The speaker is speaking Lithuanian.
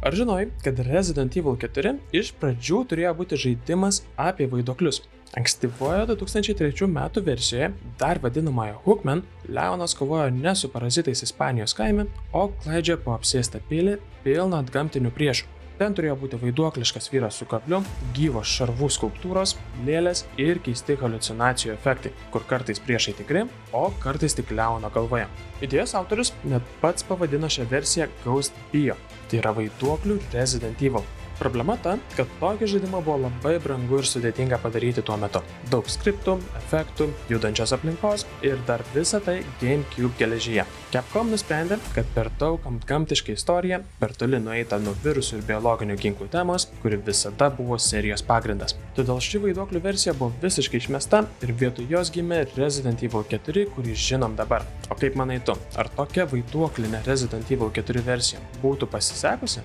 Ar žinojai, kad Resident Evil 4 iš pradžių turėjo būti žaidimas apie vaiduoklius? Ankstyvojo 2003 metų versijoje, dar vadinamoje Hookman, Leonas kovojo ne su parazitais Ispanijos kaime, o klaidžiojo po apsėstą pilį pilną antgamtinių priešų. Ten turėjo būti vaiduokliškas vyras su kabliu, gyvos šarvų skulptūros, lėlės ir keisti haliucinacijų efektai, kur kartais priešai tikri, o kartais tik Leono galvoje. Idėjos autorius net pats pavadino šią versiją Ghost Bio, tai yra vaiduoklių Resident Evil. Problema ta, kad tokį žaidimą buvo labai brangu ir sudėtinga padaryti tuo metu. Daug skriptų, efektų, judančios aplinkos ir dar visą tai GameCube geležyje. Capcom nusprendė, kad per daug antgamtiška istorija, per toli nueita nuo virusų ir biologinių ginklų temos, kuri visada buvo serijos pagrindas. Todėl ši vaiduoklių versija buvo visiškai išmesta ir vietoj jos gimė Resident Evil 4, kurį žinom dabar. O kaip manai tu, ar tokia vaiduoklinė Resident Evil 4 versija būtų pasisekusi?